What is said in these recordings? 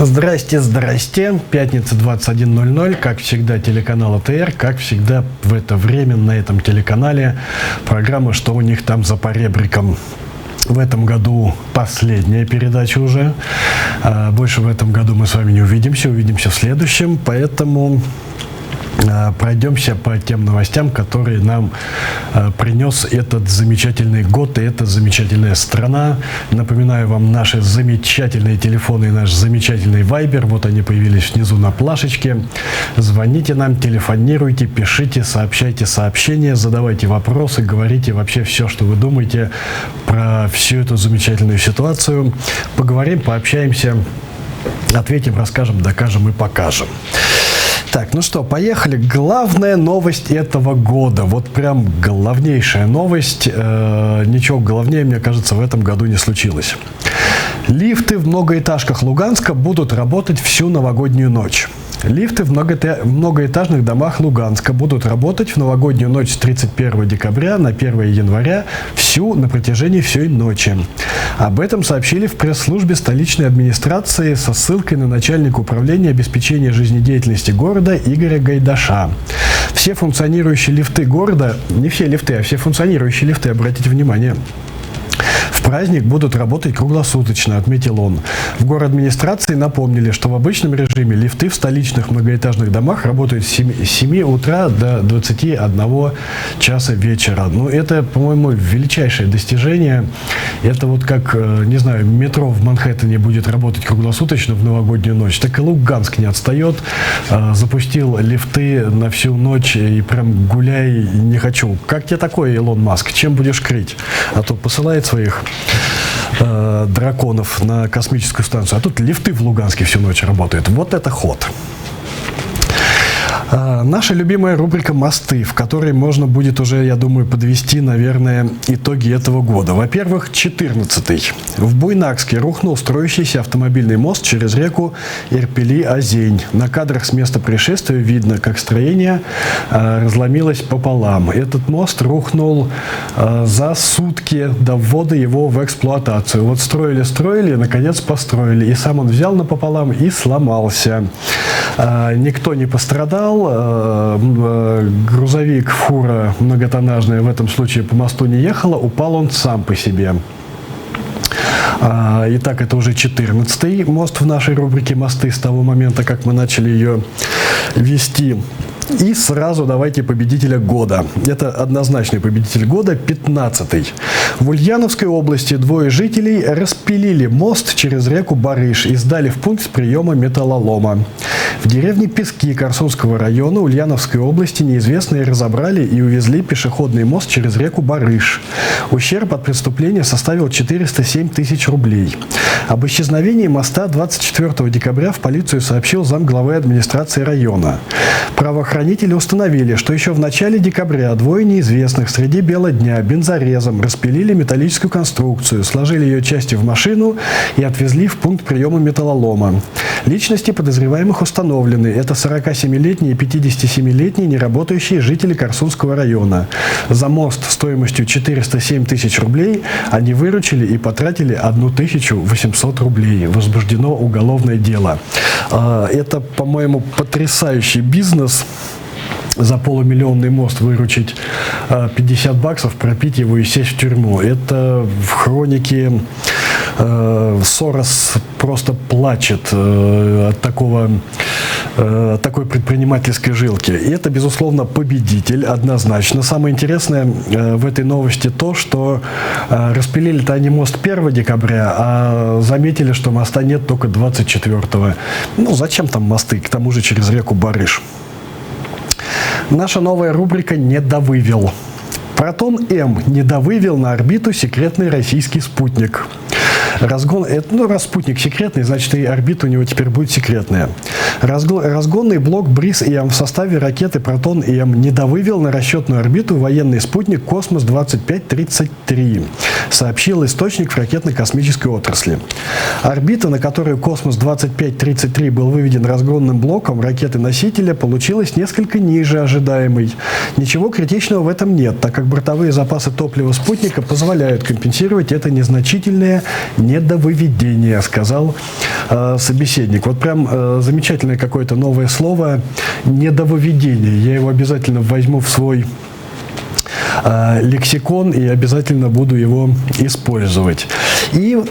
Здрасте, здрасте. Пятница 21:00, как всегда, телеканал АТР, как всегда в это время на этом телеканале программа «Что у них там за поребриком». В этом году последняя передача уже. Больше в этом году мы с вами не увидимся в следующем, поэтому пройдемся по тем новостям, которые нам принес этот замечательный год и эта замечательная страна. Напоминаю вам наши замечательные телефоны и наш замечательный вайбер. Вот они появились внизу на плашечке. Звоните нам, телефонируйте, пишите, сообщайте сообщения, задавайте вопросы, говорите вообще все, что вы думаете про всю эту замечательную ситуацию. Поговорим, пообщаемся, ответим, расскажем, докажем и покажем. Так, ну что, поехали. Главная новость этого года. Вот прям главнейшая новость. Ничего главнее, мне кажется, в этом году не случилось. Лифты в многоэтажках Луганска будут работать всю новогоднюю ночь. Лифты в многоэтажных домах Луганска будут работать в новогоднюю ночь с 31 декабря на 1 января на протяжении всей ночи. Об этом сообщили в пресс-службе столичной администрации со ссылкой на начальника управления обеспечения жизнедеятельности города Игоря Гайдаша. Все функционирующие лифты города, не все лифты, а все функционирующие лифты, обратите внимание, в праздник будут работать круглосуточно, отметил он. В городадминистрации напомнили, что в обычном режиме лифты в столичных многоэтажных домах работают с 7 утра до 21 часа вечера. Ну, это, по-моему, величайшее достижение. Это вот как, не знаю, метро в Манхэттене будет работать круглосуточно в новогоднюю ночь, так и Луганск не отстает. Запустил лифты на всю ночь и прям гуляй не хочу. Как тебе такое, Илон Маск? Чем будешь крыть? А то посылает своих драконов на космическую станцию, а тут лифты в Луганске всю ночь работают. Вот это ход. Наша любимая рубрика «Мосты», в которой можно будет уже, я думаю, подвести, наверное, итоги этого года. Во-первых, 14-й. В Буйнакске рухнул строящийся автомобильный мост через реку Ирпели-Озень. На кадрах с места происшествия видно, как строение разломилось пополам. Этот мост рухнул за сутки до ввода его в эксплуатацию. Вот строили, наконец построили. И сам он взял напополам и сломался. Никто не пострадал. Грузовик, фура многотоннажная в этом случае по мосту не ехала, упал он сам по себе. Итак, это уже 14-й мост в нашей рубрике «Мосты» с того момента, как мы начали ее вести. И сразу давайте победителя года. Это однозначный победитель года, 15-й. В Ульяновской области двое жителей распилили мост через реку Барыш и сдали в пункт приема металлолома. В деревне Пески Корсунского района Ульяновской области неизвестные разобрали и увезли пешеходный мост через реку Барыш. Ущерб от преступления составил 407 тысяч рублей. Об исчезновении моста 24 декабря в полицию сообщил замглавы администрации района. Правоохранители установили, что еще в начале декабря двое неизвестных среди бела дня бензорезом распилили металлическую конструкцию, сложили ее части в машину и отвезли в пункт приема металлолома. Личности подозреваемых установлены. Это 47-летние и 57-летние неработающие жители Корсунского района. За мост стоимостью 407 тысяч рублей они выручили и потратили 1800 рублей. Возбуждено уголовное дело. Это, по-моему, потрясающий бизнес. За полумиллионный мост выручить 50 баксов, пропить его и сесть в тюрьму. Это в хронике Сорос просто плачет от такой предпринимательской жилки. И это, безусловно, победитель, однозначно. Самое интересное в этой новости то, что распилили-то они мост 1 декабря, а заметили, что моста нет только 24-го. Ну, зачем там мосты? К тому же через реку Барыш. Наша новая рубрика «Недовывел». Протон-М недовывел на орбиту секретный российский спутник. Раз спутник секретный, значит и орбита у него теперь будет секретная. Разгонный блок БРИС-М в составе ракеты «Протон-М» недовывел на расчетную орбиту военный спутник «Космос-2533», сообщил источник в ракетно-космической отрасли. Орбита, на которую «Космос-2533» был выведен разгонным блоком ракеты-носителя, получилась несколько ниже ожидаемой. Ничего критичного в этом нет, так как бортовые запасы топлива спутника позволяют компенсировать это незначительное недовыведение, сказал собеседник. Вот прям замечательное какое-то новое слово недовыведение. Я его обязательно возьму в свой лексикон и обязательно буду его использовать. И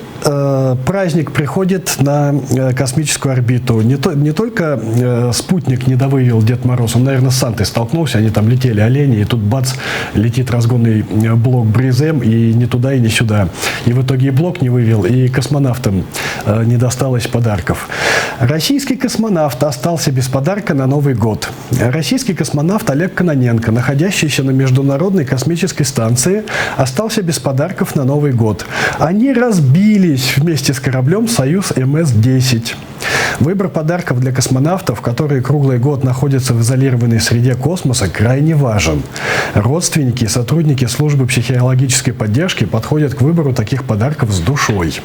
праздник приходит на космическую орбиту. Не только спутник не довывел Дед Мороз, он, наверное, с Сантой столкнулся, они там летели олени, и тут бац, летит разгонный блок Бризем, и не туда, и не сюда. И в итоге и блок не вывел, и космонавтам не досталось подарков. Российский космонавт остался без подарка на Новый год. Российский космонавт Олег Кононенко, находящийся на Международной космической станции, остался без подарков на Новый год. Они разбились вместе с кораблем «Союз МС-10». Выбор подарков для космонавтов, которые круглый год находятся в изолированной среде космоса, крайне важен. Родственники и сотрудники службы психологической поддержки подходят к выбору таких подарков с душой.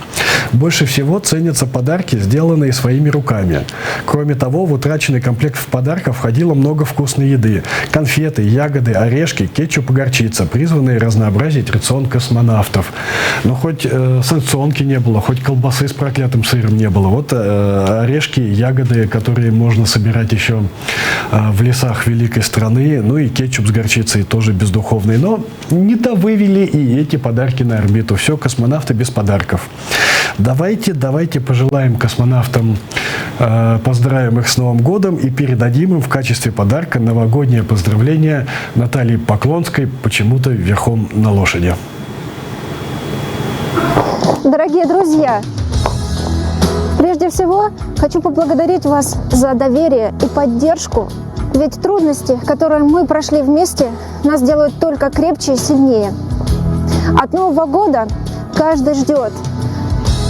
Больше всего ценятся подарки, сделанные своими руками. Кроме того, в утраченный комплект подарков входило много вкусной еды. Конфеты, ягоды, орешки, кетчуп и горчица, призванные разнообразить рацион космонавтов. Но хоть санкционки не было, хоть колбасы с проклятым сыром не было. Вот орешки, ягоды, которые можно собирать еще в лесах великой страны, ну и кетчуп с горчицей тоже бездуховный. Но не довывели и эти подарки на орбиту. Все, космонавты без подарков. Давайте пожелаем космонавтам, поздравим их с Новым годом и передадим им в качестве подарка новогоднее поздравление Натальи Поклонской, почему-то верхом на лошади. Дорогие друзья, прежде всего хочу поблагодарить вас за доверие и поддержку, ведь трудности, которые мы прошли вместе, нас делают только крепче и сильнее. От Нового года каждый ждет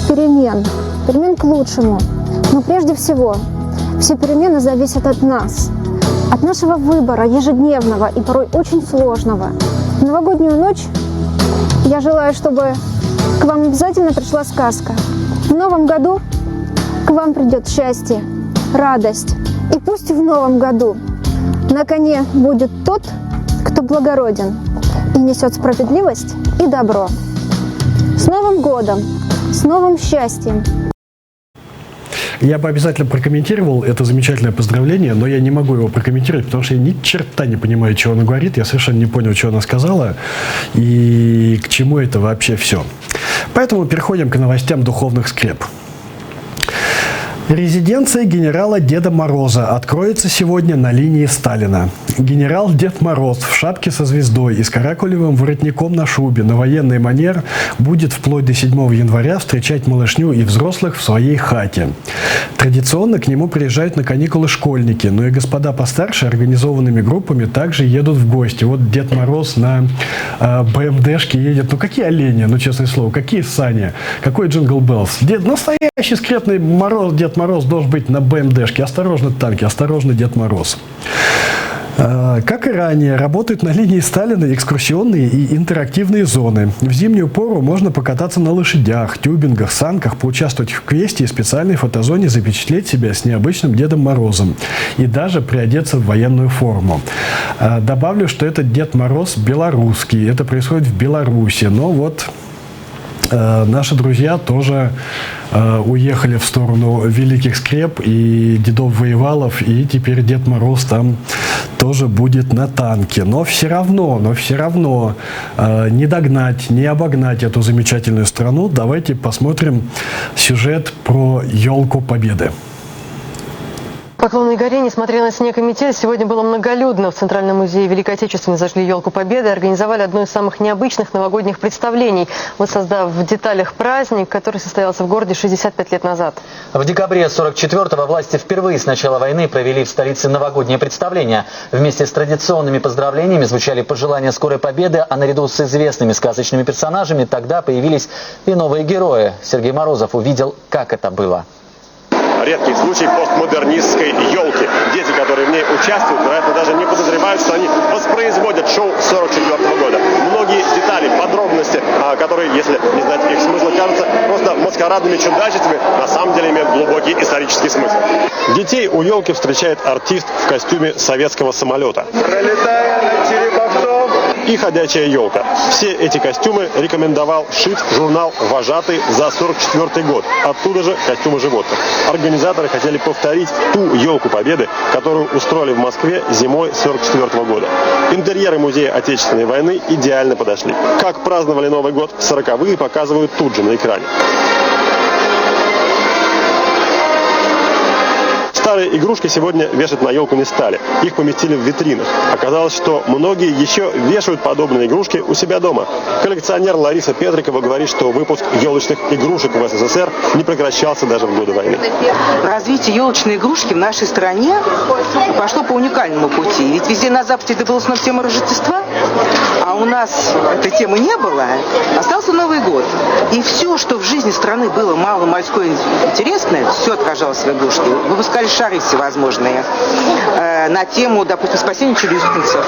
перемен к лучшему. Но прежде всего, все перемены зависят от нас, от нашего выбора ежедневного и порой очень сложного. В новогоднюю ночь я желаю, чтобы к вам обязательно пришла сказка. В новом году к вам придет счастье, радость. И пусть в новом году на коне будет тот, кто благороден и несет справедливость и добро. С Новым годом! С новым счастьем! Я бы обязательно прокомментировал это замечательное поздравление, но я не могу его прокомментировать, потому что я ни черта не понимаю, чего она говорит. Я совершенно не понял, что она сказала и к чему это вообще все. Поэтому переходим к новостям духовных скреп. Резиденция генерала Деда Мороза откроется сегодня на линии Сталина. Генерал Дед Мороз в шапке со звездой и с каракулевым воротником на шубе на военный манер будет вплоть до 7 января встречать малышню и взрослых в своей хате. Традиционно к нему приезжают на каникулы школьники, но и господа постарше организованными группами также едут в гости. Вот Дед Мороз на БМДшке едет. Ну какие олени, ну честное слово, какие сани, какой Джингл Беллс. Настоящий скрепный Дед Мороз должен быть на БМДшке. Осторожно, танки, осторожно, Дед Мороз. Как и ранее, работают на линии Сталина экскурсионные и интерактивные зоны. В зимнюю пору можно покататься на лошадях, тюбингах, санках, поучаствовать в квесте и специальной фотозоне запечатлеть себя с необычным Дедом Морозом и даже приодеться в военную форму. Добавлю, что этот Дед Мороз белорусский. Это происходит в Беларуси. Но вот наши друзья тоже уехали в сторону великих скреп и дедов-воевалов, и теперь Дед Мороз там тоже будет на танке. Но все равно не догнать, не обогнать эту замечательную страну. Давайте посмотрим сюжет про елку Победы. В Поклонной горе, несмотря на снег и метель, сегодня было многолюдно. В Центральном музее Великой Отечественной зажгли елку Победы и организовали одно из самых необычных новогодних представлений, воссоздав в деталях праздник, который состоялся в городе 65 лет назад. В декабре 1944-го власти впервые с начала войны провели в столице новогоднее представление. Вместе с традиционными поздравлениями звучали пожелания скорой победы, а наряду с известными сказочными персонажами тогда появились и новые герои. Сергей Морозов увидел, как это было. Редкий случай постмодернистской елки. Дети, которые в ней участвуют, вероятно, даже не подозревают, что они воспроизводят шоу 1944 года. Многие детали, подробности, которые, если не знать их смысла, кажутся просто маскарадными чудачествами, на самом деле имеют глубокий исторический смысл. Детей у елки встречает артист в костюме советского самолета. Пролетая над Череповцом, и ходячая елка. Все эти костюмы рекомендовал шить журнал «Вожатый» за 1944 год. Оттуда же костюмы животных. Организаторы хотели повторить ту елку Победы, которую устроили в Москве зимой 1944 года. Интерьеры музея Отечественной войны идеально подошли. Как праздновали Новый год в 40-е, показывают тут же на экране. Старые игрушки сегодня вешать на елку не стали. Их поместили в витринах. Оказалось, что многие еще вешают подобные игрушки у себя дома. Коллекционер Лариса Петрикова говорит, что выпуск елочных игрушек в СССР не прекращался даже в годы войны. Развитие елочной игрушки в нашей стране пошло по уникальному пути. Ведь везде на Западе это была основная тема Рождества, а у нас этой темы не было. Остался Новый год. И все, что в жизни страны было мало-мальское интересное, все отражалось в игрушке. Выпускали шары всевозможные на тему, допустим, спасения челюскинцев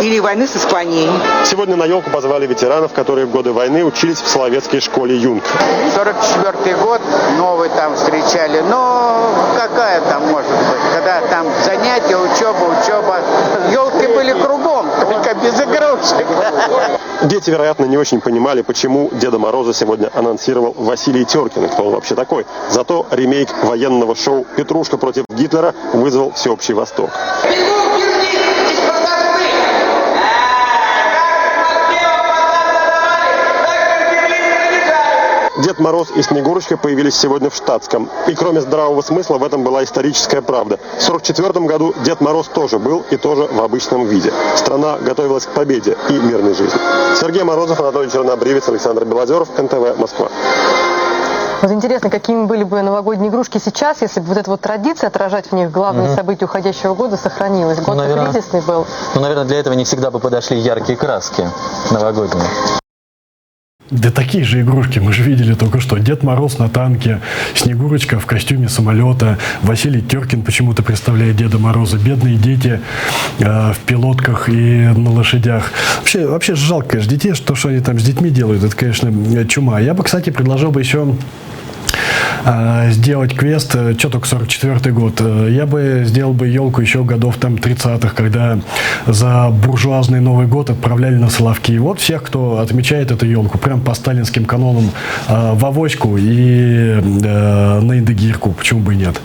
или войны с Испанией. Сегодня на елку позвали ветеранов, которые в годы войны учились в Соловецкой школе «Юнг». 44-й год, новый там встречали. Но какая там может быть? Когда там занятия, учеба. Елки были кругом, только без игрушек. Дети, вероятно, не очень понимали, почему Деда Мороза сегодня анонсировал Василий Теркин, кто он вообще такой. Зато ремейк военного шоу «Петрушка против Гитлера» вызвал всеобщий восторг. Дед Мороз и Снегурочка появились сегодня в штатском. И кроме здравого смысла в этом была историческая правда. В 1944 году Дед Мороз тоже был и тоже в обычном виде. Страна готовилась к победе и мирной жизни. Сергей Морозов, Анатолий Чернобривец, Александр Белозеров, НТВ, Москва. Вот интересно, какими были бы новогодние игрушки сейчас, если бы вот эта вот традиция отражать в них главные события уходящего года сохранилась. Год кризисный был. Ну, наверное, для этого не всегда бы подошли яркие краски новогодние. Да такие же игрушки мы же видели только что. Дед Мороз на танке, Снегурочка в костюме самолета, Василий Теркин почему-то представляет Деда Мороза, бедные дети в пилотках и на лошадях. Вообще жалко, конечно, детей, что они там с детьми делают, это, конечно, чума. Я бы, кстати, предложил бы еще сделать квест, что только 44-й год. Я бы сделал бы елку еще годов там 30-х, когда за буржуазный Новый год отправляли на Соловки. И вот всех, кто отмечает эту елку, прям по сталинским канонам, в авоську и на Индогирку, почему бы и нет.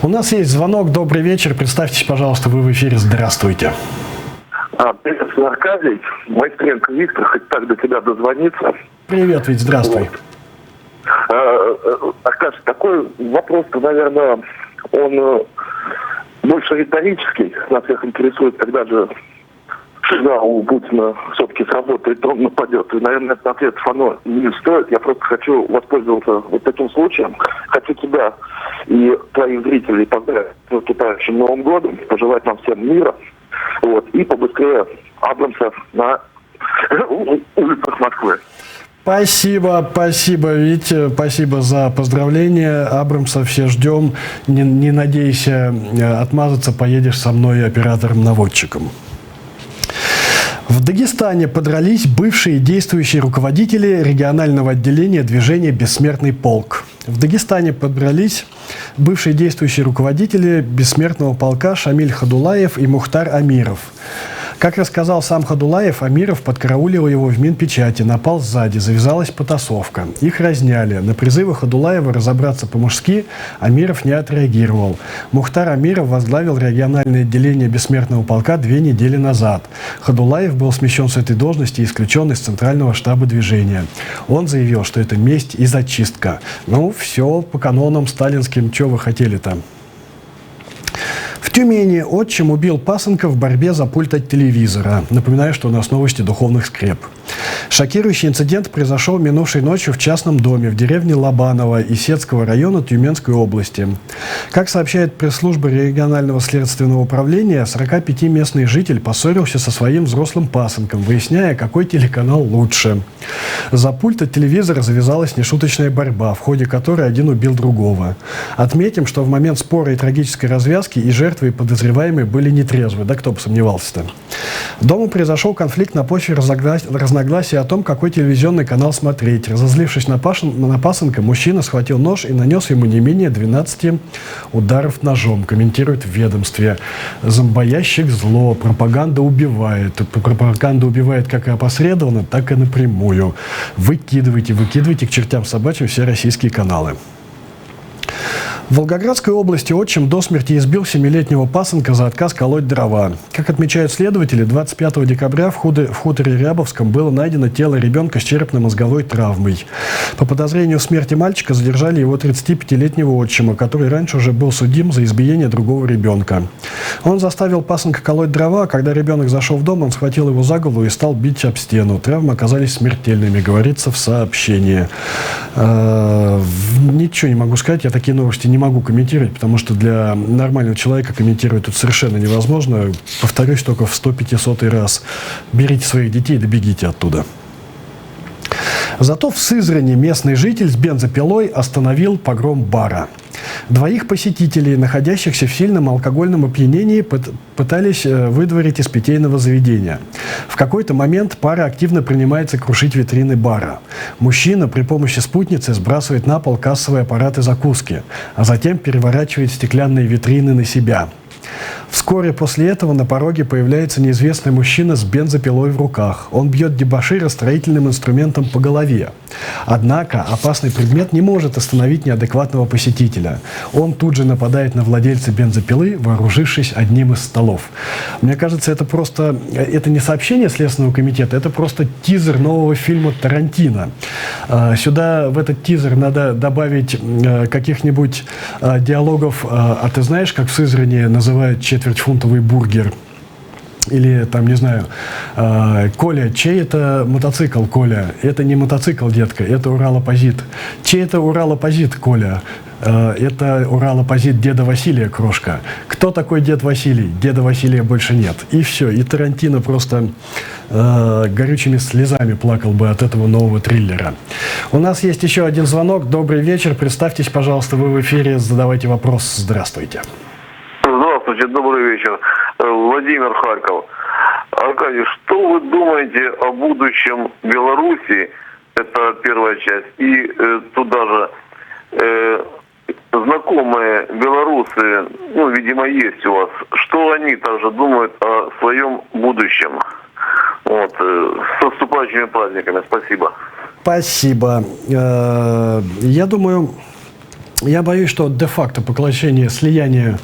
У нас есть звонок, добрый вечер, представьтесь, пожалуйста, вы в эфире, здравствуйте. Привет, Аркадий, Майстренко Виктор, хоть так до тебя дозвониться. Привет, Вить, здравствуй. Аркадий, такой вопрос-то, наверное, он больше риторический. Нас всех интересует, когда же сигнал у Путина все-таки сработает, он нападет. И, наверное, этот ответ оно не стоит. Я просто хочу воспользоваться вот таким случаем. Хочу тебя и твоих зрителей поздравить с наступающим Новым годом, пожелать нам всем мира, вот, и побыстрее Абрамса на улицах Москвы. Спасибо, Витя, спасибо за поздравления. Абрамса все ждем. Не надейся отмазаться, поедешь со мной оператором-наводчиком. В Дагестане подрались бывшие действующие руководители регионального отделения движения «Бессмертный полк». В Дагестане подрались бывшие действующие руководители «Бессмертного полка» Шамиль Хадулаев и Мухтар Амиров. Как рассказал сам Хадулаев, Амиров подкараулил его в Минпечати, напал сзади, завязалась потасовка. Их разняли. На призывы Хадулаева разобраться по-мужски Амиров не отреагировал. Мухтар Амиров возглавил региональное отделение Бессмертного полка 2 недели назад. Хадулаев был смещен с этой должности и исключен из Центрального штаба движения. Он заявил, что это месть и зачистка. Ну, все по канонам сталинским, что вы хотели там. В Тюмени отчим убил пасынка в борьбе за пульт от телевизора. Напоминаю, что у нас новости духовных скреп. Шокирующий инцидент произошел минувшей ночью в частном доме в деревне Лобаново Исетского района Тюменской области. Как сообщает пресс-служба регионального следственного управления, 45-местный житель поссорился со своим взрослым пасынком, выясняя, какой телеканал лучше. За пульт от телевизора завязалась нешуточная борьба, в ходе которой один убил другого. Отметим, что в момент спора и трагической развязки и жертвы, и подозреваемые были нетрезвы. Да кто бы сомневался-то. Дома произошел конфликт на почве разногласий о том, какой телевизионный канал смотреть. Разозлившись на пасынка, мужчина схватил нож и нанес ему не менее 12 ударов ножом, комментирует в ведомстве. Зомбоящик зло, пропаганда убивает. Пропаганда убивает как и опосредованно, так и напрямую. Выкидывайте к чертям собачьим все российские каналы. В Волгоградской области отчим до смерти избил 7-летнего пасынка за отказ колоть дрова. Как отмечают следователи, 25 декабря в хуторе Рябовском было найдено тело ребенка с черепно-мозговой травмой. По подозрению в смерти мальчика задержали его 35-летнего отчима, который раньше уже был судим за избиение другого ребенка. Он заставил пасынка колоть дрова, а когда ребенок зашел в дом, он схватил его за голову и стал бить об стену. Травмы оказались смертельными, говорится в сообщении. Ничего не могу сказать, я такие новости не могу комментировать, потому что для нормального человека комментировать тут совершенно невозможно. Повторюсь только в 100-500 раз. Берите своих детей да бегите оттуда. Зато в Сызрани местный житель с бензопилой остановил погром бара. Двоих посетителей, находящихся в сильном алкогольном опьянении, пытались выдворить из питейного заведения. В какой-то момент пара активно принимается крушить витрины бара. Мужчина при помощи спутницы сбрасывает на пол кассовые аппараты закуски, а затем переворачивает стеклянные витрины на себя. Вскоре после этого на пороге появляется неизвестный мужчина с бензопилой в руках. Он бьет дебошира строительным инструментом по голове. Однако опасный предмет не может остановить неадекватного посетителя. Он тут же нападает на владельца бензопилы, вооружившись одним из столов. Мне кажется, это не сообщение Следственного комитета, это просто тизер нового фильма Тарантино. Сюда, в этот тизер, надо добавить каких-нибудь диалогов, а ты знаешь, как в Сызрани называют четвертьфунтовый бургер? Или там, не знаю, Коля, чей это мотоцикл, Коля? Это не мотоцикл, детка, это Урал-Оппозит. Чей это Урал-Оппозит, Коля? Это Урал-Оппозит деда Василия, крошка. Кто такой дед Василий? Деда Василия больше нет. И все. И Тарантино просто горючими слезами плакал бы от этого нового триллера. У нас есть еще один звонок. Добрый вечер. Представьтесь, пожалуйста, вы в эфире. Задавайте вопрос. Здравствуйте. Здравствуйте, добрый вечер. Владимир, Харьков. Аркадий, что вы думаете о будущем Беларуси? Это первая часть. И туда же знакомые белорусы, видимо, есть у вас. Что они также думают о своем будущем? Вот. С наступающими праздниками. Спасибо. Спасибо. Я боюсь, что де-факто слияние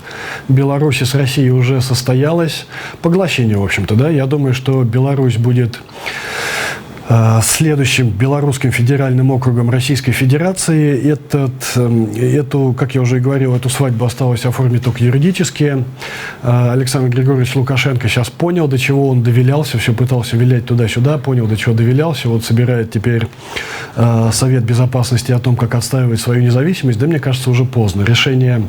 Беларуси с Россией уже состоялось. Поглощение, в общем-то, да. Я думаю, что Беларусь будет следующим белорусским федеральным округом Российской Федерации. Эту, как я уже и говорил, эту свадьбу осталось оформить только юридически. Александр Григорьевич Лукашенко сейчас понял, до чего он довилялся, все пытался вилять туда-сюда, понял, до чего довилялся. Вот собирает теперь Совет Безопасности о том, как отстаивать свою независимость. Да, мне кажется, уже поздно. Решение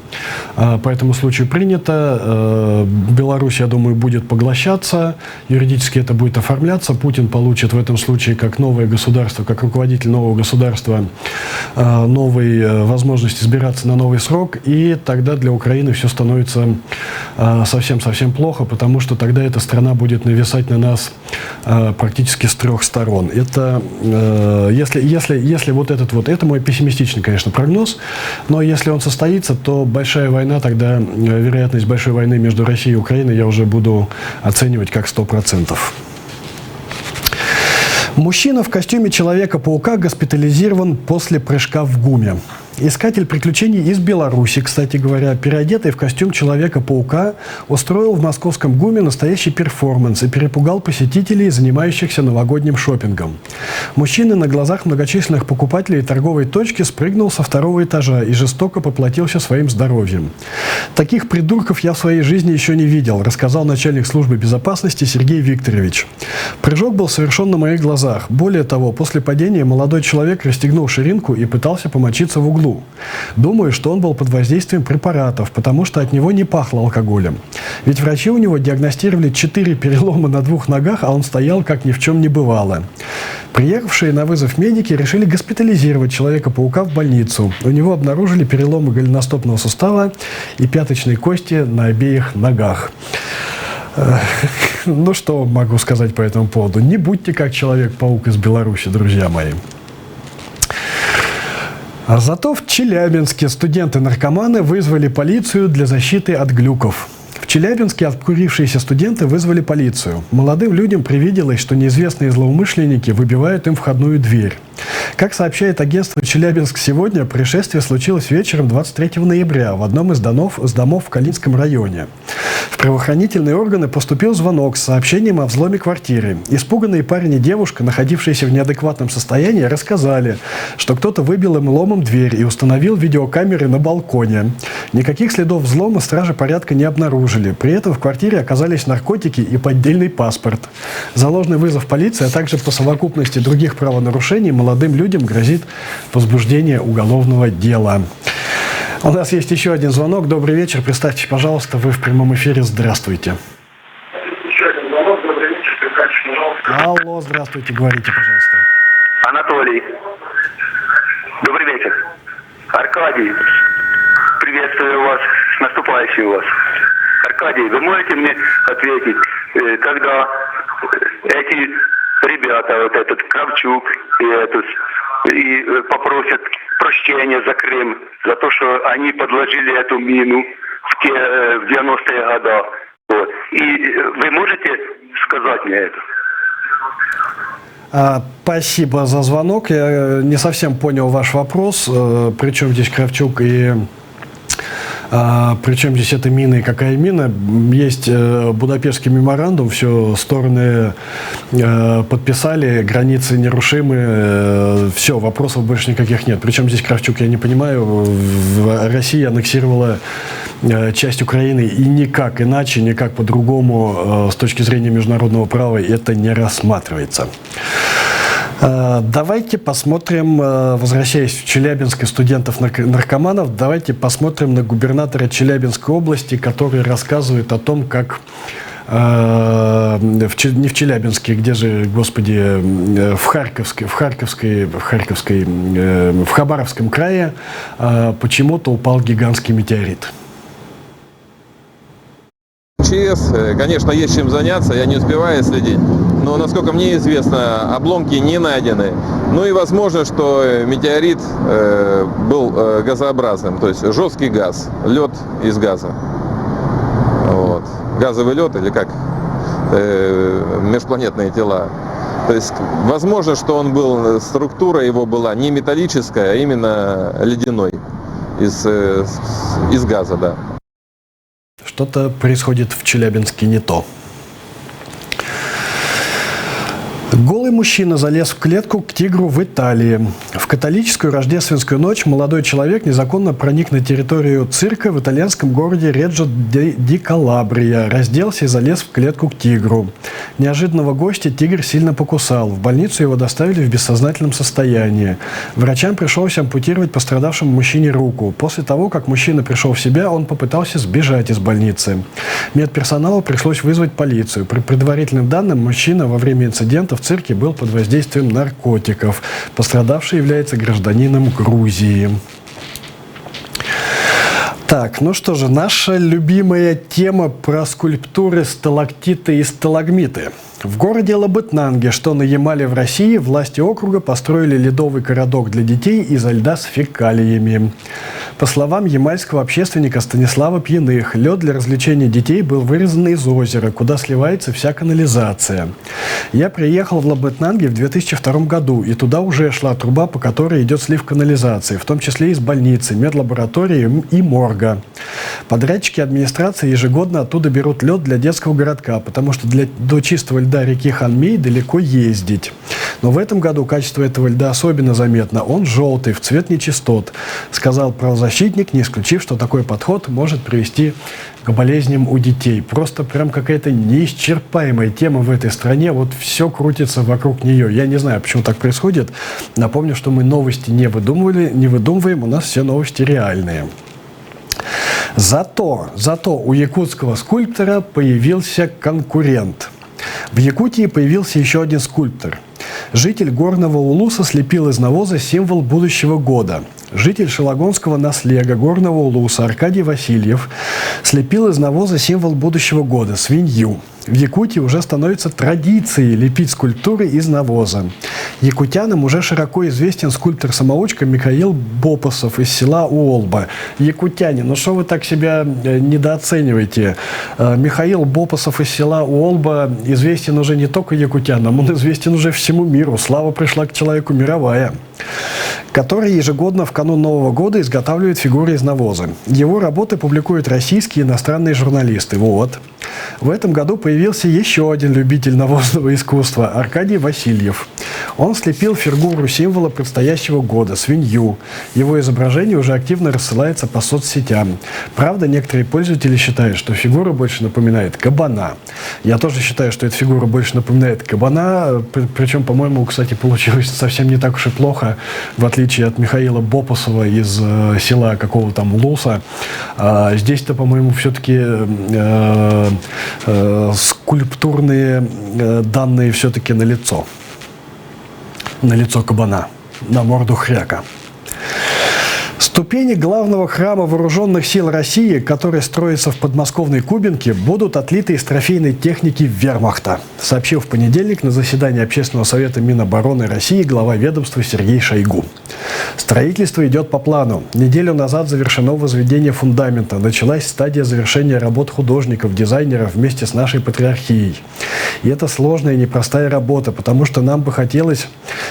по этому случаю принято. Беларусь, я думаю, будет поглощаться. Юридически это будет оформляться. Путин получит в этом случае как новое государство, как руководитель нового государства, новые возможности избираться на новый срок, и тогда для Украины все становится совсем-совсем плохо, потому что тогда эта страна будет нависать на нас практически с трех сторон. Это, если это мой пессимистичный, конечно, прогноз, но если он состоится, то большая война, тогда вероятность большой войны между Россией и Украиной я уже буду оценивать как 100%. Мужчина в костюме Человека-паука госпитализирован после прыжка в ГУМе. Искатель приключений из Беларуси, кстати говоря, переодетый в костюм Человека-паука, устроил в московском ГУМе настоящий перформанс и перепугал посетителей, занимающихся новогодним шопингом. Мужчина на глазах многочисленных покупателей торговой точки спрыгнул со 2-го этажа и жестоко поплатился своим здоровьем. Таких придурков я в своей жизни еще не видел, рассказал начальник службы безопасности Сергей Викторович. Прыжок был совершен на моих глазах. Более того, после падения молодой человек расстегнул ширинку и пытался помочиться в углу. Думаю, что он был под воздействием препаратов, потому что от него не пахло алкоголем. Ведь врачи у него диагностировали 4 перелома на 2 ногах, а он стоял, как ни в чем не бывало. Приехавшие на вызов медики решили госпитализировать Человека-паука в больницу. У него обнаружили переломы голеностопного сустава и пяточной кости на обеих ногах. Ну, что могу сказать по этому поводу? Не будьте как Человек-паук из Беларуси, друзья мои. А зато в Челябинске студенты-наркоманы вызвали полицию для защиты от глюков. В Челябинске обкурившиеся студенты вызвали полицию. Молодым людям привиделось, что неизвестные злоумышленники выбивают им входную дверь. Как сообщает агентство «Челябинск сегодня», происшествие случилось вечером 23 ноября в одном из домов в Калининском районе. В правоохранительные органы поступил звонок с сообщением о взломе квартиры. Испуганные парень и девушка, находившиеся в неадекватном состоянии, рассказали, что кто-то выбил им ломом дверь и установил видеокамеры на балконе. Никаких следов взлома стражи порядка не обнаружили. При этом в квартире оказались наркотики и поддельный паспорт. За ложный вызов полиции, а также по совокупности других правонарушений молодым людям грозит возбуждение уголовного дела. У нас есть еще один звонок. Добрый вечер. Представьте, пожалуйста, вы в прямом эфире. Здравствуйте. Еще один звонок. Добрый вечер. Представьте, пожалуйста. Алло, здравствуйте. Говорите, пожалуйста. Анатолий. Добрый вечер. Аркадий. Приветствую вас. С наступающим вас. Аркадий, вы можете мне ответить, когда эти ребята, вот этот Кравчук и попросят прощения за Крым, за то, что они подложили эту мину в 90-е годы. Вот. И вы можете сказать мне это? Спасибо за звонок. Я не совсем понял ваш вопрос. Причем здесь Кравчук и... Причем здесь эта мина и какая мина? Есть Будапештский меморандум, все стороны подписали, границы нерушимы, все, вопросов больше никаких нет. Причем здесь Кравчук, я не понимаю, Россия аннексировала часть Украины и никак иначе, никак по-другому с точки зрения международного права это не рассматривается. Давайте посмотрим, возвращаясь в Челябинск и студентов-наркоманов, давайте посмотрим на губернатора Челябинской области, который рассказывает о том, как не в Челябинске, где же, господи, в Хабаровском крае почему-то упал гигантский метеорит. ЧС, конечно, есть чем заняться, я не успеваю следить, но, насколько мне известно, обломки не найдены. Ну и возможно, что метеорит был газообразным, то есть жесткий газ, лед из газа. Вот. Газовый лед или как? Межпланетные тела. То есть возможно, что он был, структура его была не металлическая, а именно ледяной, из газа, да. Что-то происходит в Челябинске не то. Голый мужчина залез в клетку к тигру в Италии. В католическую рождественскую ночь молодой человек незаконно проник на территорию цирка в итальянском городе Реджо-ди-Калабрия, разделся и залез в клетку к тигру. Неожиданного гостя тигр сильно покусал. В больницу его доставили в бессознательном состоянии. Врачам пришлось ампутировать пострадавшему мужчине руку. После того, как мужчина пришел в себя, он попытался сбежать из больницы. Медперсоналу пришлось вызвать полицию. По предварительным данным, мужчина во время инцидента в цирке был под воздействием наркотиков. Пострадавший является гражданином Грузии. Так, ну что же, наша любимая тема про скульптуры, сталактиты и сталагмиты. В городе Лабытнанге, что на Ямале в России, власти округа построили ледовый городок для детей изо льда с фекалиями. По словам ямальского общественника Станислава Пьяных, лед для развлечения детей был вырезан из озера, куда сливается вся канализация. Я приехал в Лабытнанге в 2002 году, и туда уже шла труба, по которой идет слив канализации, в том числе из больницы, медлаборатории и морга. Подрядчики администрации ежегодно оттуда берут лед для детского городка, потому что до чистого льда реки Ханмей далеко ездить. Но в этом году качество этого льда особенно заметно. Он желтый, в цвет нечистот, сказал правозащитник, не исключив, что такой подход может привести к болезням у детей. Просто прям какая-то неисчерпаемая тема в этой стране. Вот все крутится вокруг нее. Я не знаю, почему так происходит. Напомню, что мы новости не выдумываем, у нас все новости реальные. Зато у якутского скульптора появился конкурент. В Якутии появился еще один скульптор. Житель Горного Улуса слепил из навоза символ будущего года. Житель Шелагонского наслега Горного Улуса Аркадий Васильев слепил из навоза символ будущего года – свинью. В Якутии уже становится традицией лепить скульптуры из навоза. Якутянам уже широко известен скульптор-самоучка Михаил Бопасов из села Уолба. Якутяне, ну что вы так себя недооцениваете? Михаил Бопасов из села Уолба известен уже не только якутянам, он известен уже всему миру. Слава пришла к человеку мировая. Который ежегодно в канун Нового года изготавливает фигуры из навоза. Его работы публикуют российские и иностранные журналисты. Вот. В этом году появился еще один любитель навозного искусства – Аркадий Васильев. Он слепил фигуру символа предстоящего года – свинью. Его изображение уже активно рассылается по соцсетям. Правда, некоторые пользователи считают, что фигура больше напоминает кабана. Я тоже считаю, что эта фигура больше напоминает кабана. Причем, по-моему, кстати, получилось совсем не так уж и плохо, в отличие от Михаила Бопасова из села какого там Улуса. Здесь-то, по-моему, все-таки скульптурные данные все-таки на лицо кабана, на морду хряка. Ступени главного храма Вооруженных сил России, который строится в подмосковной Кубинке, будут отлиты из трофейной техники вермахта, сообщил в понедельник на заседании Общественного совета Минобороны России глава ведомства Сергей Шойгу. Строительство идет по плану. Неделю назад завершено возведение фундамента. Началась стадия завершения работ художников, дизайнеров вместе с нашей патриархией. И это сложная и непростая работа, потому что нам бы хотелось,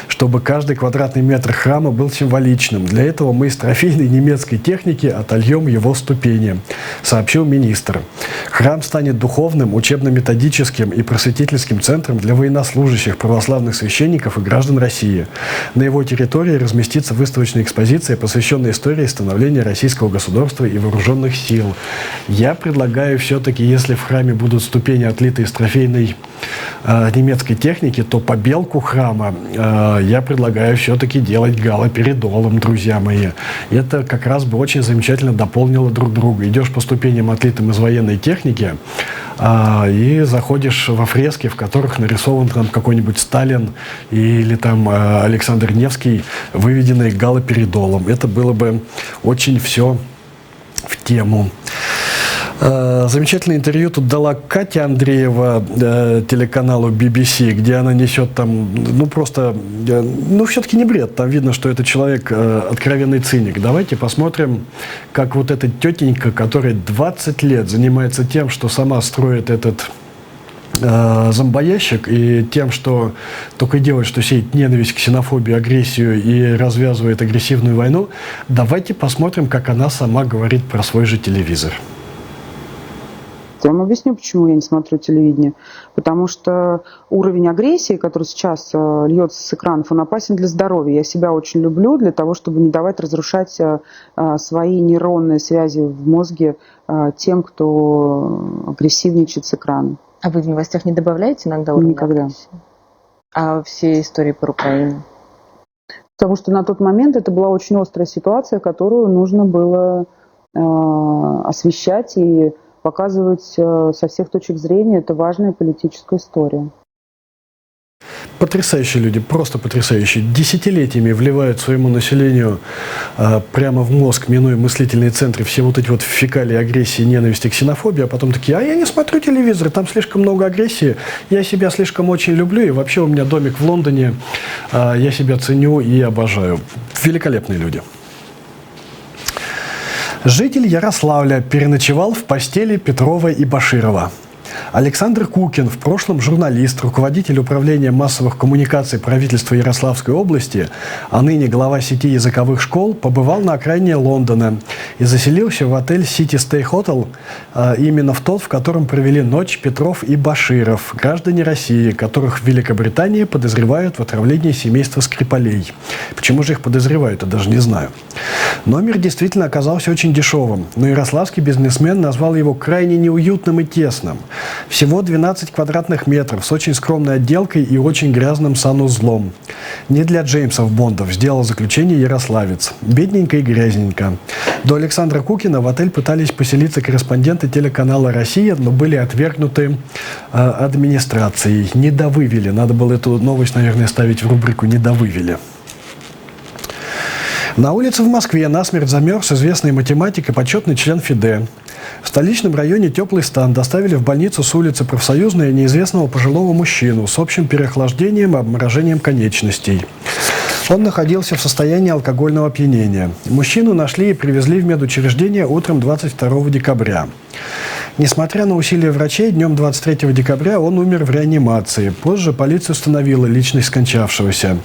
чтобы каждый квадратный метр храма был символичным. Для этого мы из трофейной немецкой техники отольем его ступени, сообщил министр. Храм станет духовным, учебно-методическим и просветительским центром для военнослужащих, православных священников и граждан России. На его территории разместится выставочная экспозиция, посвященная истории становления российского государства и вооруженных сил. Я предлагаю все-таки, если в храме будут ступени, отлиты из трофейной немецкой техники, то побелку храма я предлагаю все-таки делать галоперидолом, друзья мои. Это как раз бы очень замечательно дополнило друг друга. Идешь по ступеням, отлитым из военной техники, и заходишь во фрески, в которых нарисован там какой-нибудь Сталин или там Александр Невский, выведенный галоперидолом. Это было бы очень все в тему. Замечательное интервью тут дала Катя Андреева телеканалу BBC, где она несет там, все-таки не бред. Там видно, что это человек откровенный циник. Давайте посмотрим, как вот эта тетенька, которая 20 лет занимается тем, что сама строит этот зомбоящик, и тем, что только и делает, что сеет ненависть, ксенофобию, агрессию и развязывает агрессивную войну. Давайте посмотрим, как она сама говорит про свой же телевизор. Я вам объясню, почему я не смотрю телевидение. Потому что уровень агрессии, который сейчас льется с экранов, он опасен для здоровья. Я себя очень люблю для того, чтобы не давать разрушать свои нейронные связи в мозге тем, кто агрессивничает с экрана. А вы в новостях не добавляете иногда уровень агрессии? А все истории про Украину? Потому что на тот момент это была очень острая ситуация, которую нужно было освещать и показывать со всех точек зрения. Это важная политическая история. Потрясающие люди, просто потрясающие. Десятилетиями вливают своему населению прямо в мозг, минуя мыслительные центры, все вот эти вот фекалии, агрессии, ненависти, ксенофобии, а потом такие: а я не смотрю телевизор, там слишком много агрессии, я себя слишком очень люблю, и вообще у меня домик в Лондоне, я себя ценю и обожаю. Великолепные люди. Житель Ярославля переночевал в постели Петрова и Баширова. Александр Кукин, в прошлом журналист, руководитель управления массовых коммуникаций правительства Ярославской области, а ныне глава сети языковых школ, побывал на окраине Лондона и заселился в отель City Stay Hotel, именно в тот, в котором провели ночь Петров и Баширов, граждане России, которых в Великобритании подозревают в отравлении семейства Скрипалей. Почему же их подозревают, я даже не знаю. Номер действительно оказался очень дешевым, но ярославский бизнесмен назвал его крайне неуютным и тесным. Всего 12 квадратных метров с очень скромной отделкой и очень грязным санузлом. Не для Джеймсов Бондов, сделал заключение ярославец. Бедненько и грязненько. До Александра Кукина в отель пытались поселиться корреспонденты телеканала «Россия», но были отвергнуты администрацией. Не довывели. Надо было эту новость, наверное, ставить в рубрику «Не довывели». На улице в Москве насмерть замерз известный математик и почетный член ФИДЕ. В столичном районе теплый стан доставили в больницу с улицы Профсоюзной неизвестного пожилого мужчину с общим переохлаждением и обморожением конечностей. Он находился в состоянии алкогольного опьянения. Мужчину нашли и привезли в медучреждение утром 22 декабря. Несмотря на усилия врачей, днем 23 декабря он умер в реанимации. Позже полиция установила личность скончавшегося.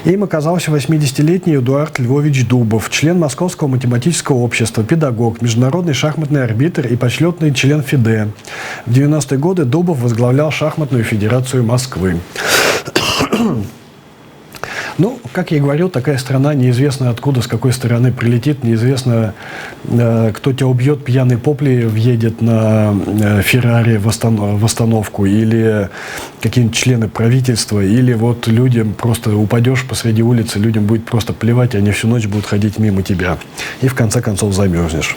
Им оказался 80-летний Эдуард Львович Дубов, член Московского математического общества, педагог, международный шахматный арбитр и почетный член ФИДЕ. В 90-е годы Дубов возглавлял Шахматную федерацию Москвы. Ну, как я и говорил, такая страна, неизвестно откуда, с какой стороны прилетит, неизвестно, кто тебя убьет, пьяный попли въедет на Феррари в остановку, или какие-нибудь члены правительства, или вот людям просто упадешь посреди улицы, людям будет просто плевать, и они всю ночь будут ходить мимо тебя. И в конце концов замерзнешь.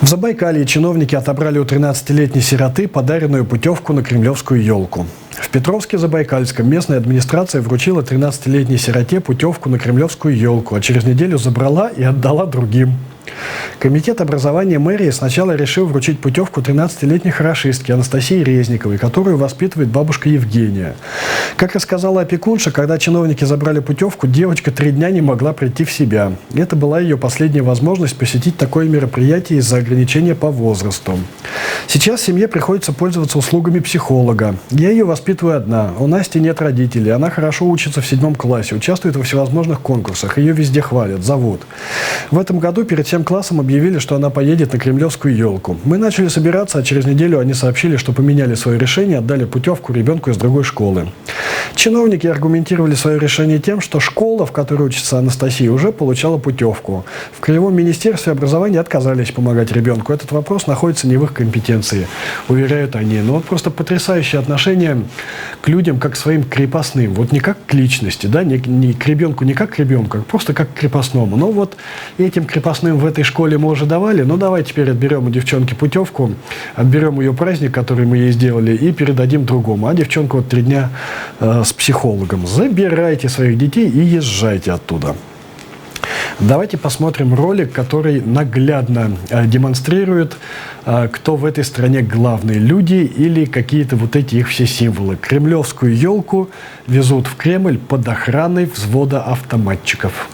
В Забайкалье чиновники отобрали у 13-летней сироты подаренную путевку на кремлевскую елку. В Петровске-Забайкальском местная администрация вручила 13-летней сироте путевку на кремлевскую елку, а через неделю забрала и отдала другим. Комитет образования мэрии сначала решил вручить путевку 13-летней хорошистке Анастасии Резниковой, которую воспитывает бабушка Евгения. Как рассказала опекунша, когда чиновники забрали путевку, девочка 3 дня не могла прийти в себя. Это была ее последняя возможность посетить такое мероприятие из-за ограничения по возрасту. Сейчас семье приходится пользоваться услугами психолога. Я ее воспитываю одна. У Насти нет родителей. Она хорошо учится в 7 классе, участвует во всевозможных конкурсах. Ее везде хвалят, зовут. В этом году перед всем классом объявили, что она поедет на кремлевскую елку. Мы начали собираться, а через неделю они сообщили, что поменяли свое решение, отдали путевку ребенку из другой школы. Чиновники аргументировали свое решение тем, что школа, в которой учится Анастасия, уже получала путевку. В Краевом министерстве образования отказались помогать ребенку. Этот вопрос находится не в их компетенции, уверяют они. Но вот просто потрясающее отношение к людям, как к своим крепостным. Вот не как к личности, да, не к ребенку, не как к ребенку, а просто как к крепостному. Но вот этим крепостным в этой школе мы уже давали, ну давай теперь отберем у девчонки путевку, отберем ее праздник, который мы ей сделали, и передадим другому. А девчонка вот 3 дня с психологом. Забирайте своих детей и езжайте оттуда. Давайте посмотрим ролик, который наглядно демонстрирует, кто в этой стране главные люди или какие-то вот эти их все символы. Кремлевскую елку везут в Кремль под охраной взвода автоматчиков.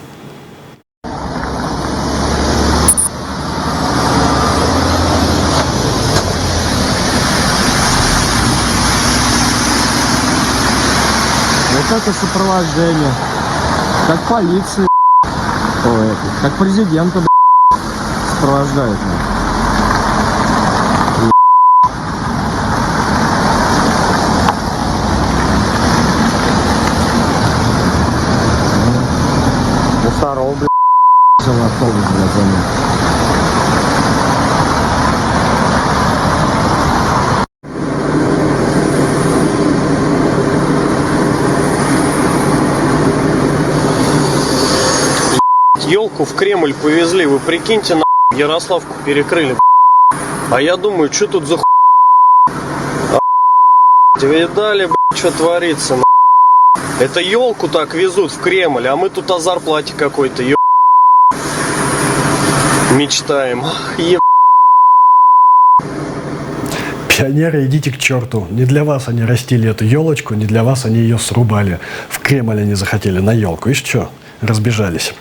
Вот это сопровождение. Как полиция, как президента сопровождает. Мусоров, взял автобус, за ним. Елку в Кремль повезли, вы прикиньте, Ярославку перекрыли. А я думаю, что тут за видали, что творится, Это елку так везут в Кремль, а мы тут о зарплате какой-то мечтаем. Пионеры, идите к черту. Не для вас они растили эту елочку, не для вас они ее срубали. В Кремль они захотели на елку. И что? Разбежались.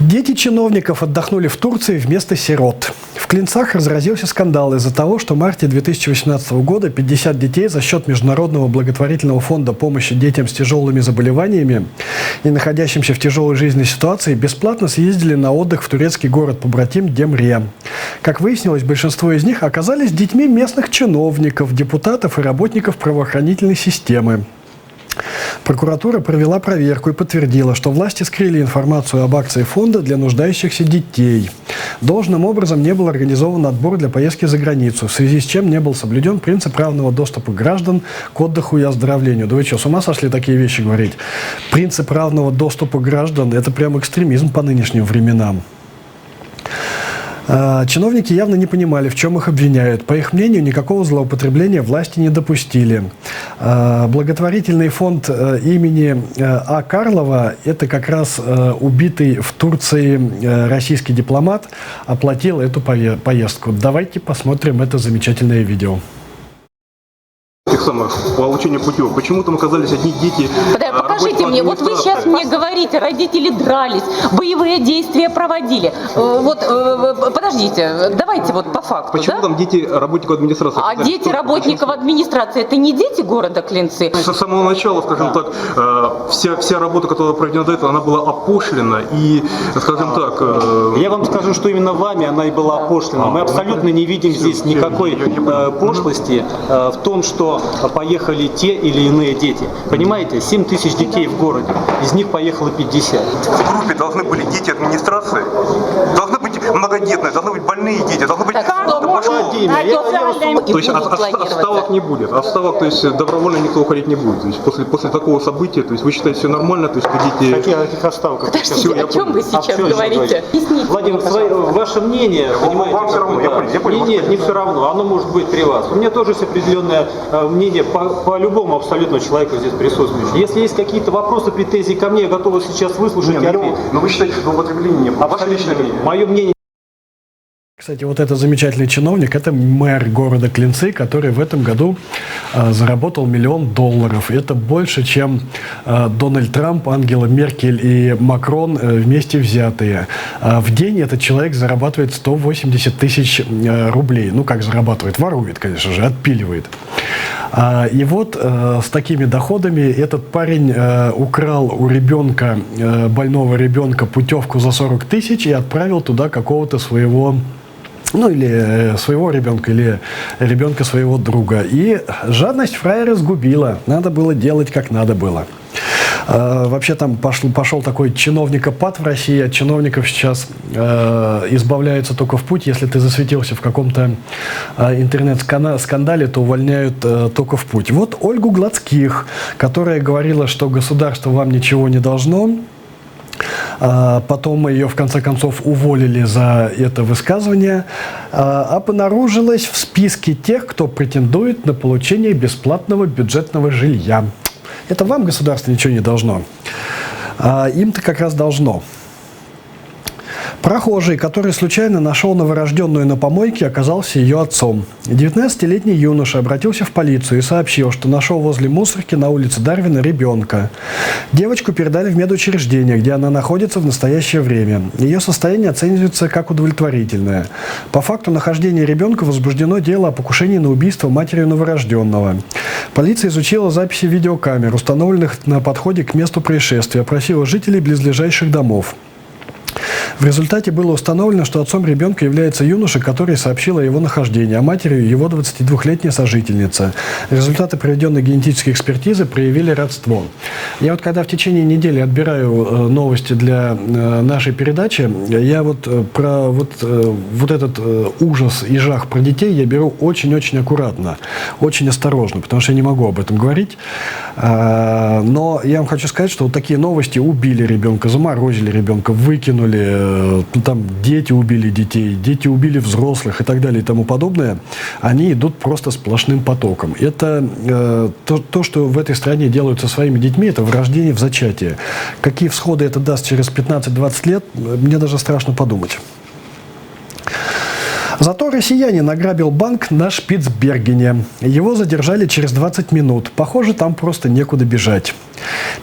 Дети чиновников отдохнули в Турции вместо сирот. В Клинцах разразился скандал из-за того, что в марте 2018 года 50 детей за счет Международного благотворительного фонда помощи детям с тяжелыми заболеваниями и находящимся в тяжелой жизненной ситуации бесплатно съездили на отдых в турецкий город-побратим Демре. Как выяснилось, большинство из них оказались детьми местных чиновников, депутатов и работников правоохранительной системы. Прокуратура провела проверку и подтвердила, что власти скрыли информацию об акции фонда для нуждающихся детей. Должным образом не был организован отбор для поездки за границу, в связи с чем не был соблюден принцип равного доступа граждан к отдыху и оздоровлению. Да вы что, с ума сошли такие вещи говорить? Принцип равного доступа граждан – это прям экстремизм по нынешним временам. Чиновники явно не понимали, в чем их обвиняют. По их мнению, никакого злоупотребления власти не допустили. Благотворительный фонд имени А. Карлова, это как раз убитый в Турции российский дипломат, оплатил эту поездку. Давайте посмотрим это замечательное видео. По получению путевок. Почему там оказались одни дети? Покажите мне, вот вы сейчас мне говорите, родители дрались, боевые действия проводили. Подождите, давайте вот по факту. Почему там дети работников администрации? А дети работников администрации, это не дети города Клинцы? С самого начала, скажем так, вся работа, которая проведена до этого, она была опошлена и, скажем так... Я вам скажу, что именно вами она и была опошлена. Мы абсолютно не видим здесь никакой пошлости в том, что поехали те или иные дети. Понимаете, 7 тысяч детей в городе, из них поехало 50. В группе должны были дети администрации, должны быть многодетные, должны быть больные дети, должны быть... То есть отставок не будет, отставок, то есть добровольно никто уходить не будет. То есть после такого события, то есть вы считаете все нормально, то есть дети... Каких отставок? Подождите, о чем вы сейчас говорите? Владимир, ваше мнение, понимаете? Вам все равно, я понял. Нет, не все равно, оно может быть при вас. У меня тоже есть определенное мнение по любому абсолютно человеку здесь присутствующему. Если есть какие-то вопросы, претензии ко мне, я готов сейчас выслушать и ответить. Но вы считаете, что злоупотребление не было? Ваше личное мнение? Мое мнение. Кстати, вот этот замечательный чиновник, это мэр города Клинцы, который в этом году заработал $1 миллион. Это больше, чем Дональд Трамп, Ангела Меркель и Макрон вместе взятые. В день этот человек зарабатывает 180 тысяч рублей. Ну, как зарабатывает? Ворует, конечно же, отпиливает. И вот с такими доходами этот парень украл у ребенка, больного ребенка, путевку за 40 тысяч и отправил туда какого-то своего... Ну, или своего ребенка, или ребенка своего друга. И жадность фраера сгубила. Надо было делать, как надо было. Вообще там пошел такой чиновникопад в России. От чиновников сейчас избавляются только в путь. Если ты засветился в каком-то интернет-скандале, то увольняют только в путь. Вот Ольгу Гладских, которая говорила, что государство вам ничего не должно. Потом ее, в конце концов, уволили за это высказывание. Обнаружилось в списке тех, кто претендует на получение бесплатного бюджетного жилья. Это вам государство ничего не должно. Им-то как раз должно. Прохожий, который случайно нашел новорожденную на помойке, оказался ее отцом. 19-летний юноша обратился в полицию и сообщил, что нашел возле мусорки на улице Дарвина ребенка. Девочку передали в медучреждение, где она находится в настоящее время. Ее состояние оценивается как удовлетворительное. По факту нахождения ребенка возбуждено дело о покушении на убийство матерью новорожденного. Полиция изучила записи видеокамер, установленных на подходе к месту происшествия, опросила жителей близлежащих домов. В результате было установлено, что отцом ребенка является юноша, который сообщил о его нахождении, а матерью его 22-летняя сожительница. Результаты проведенной генетической экспертизы проявили родство. Я вот когда в течение недели отбираю новости для нашей передачи, я вот про вот этот ужас и жах про детей я беру очень-очень аккуратно, очень осторожно, потому что я не могу об этом говорить. Но я вам хочу сказать, что вот такие новости: убили ребенка, заморозили ребенка, выкинули, там дети убили детей, дети убили взрослых и так далее и тому подобное, они идут просто сплошным потоком. Это то, что в этой стране делают со своими детьми, это врождение в зачатие. Какие всходы это даст через 15-20 лет, мне даже страшно подумать. Зато россиянин ограбил банк на Шпицбергене. Его задержали через 20 минут. Похоже, там просто некуда бежать.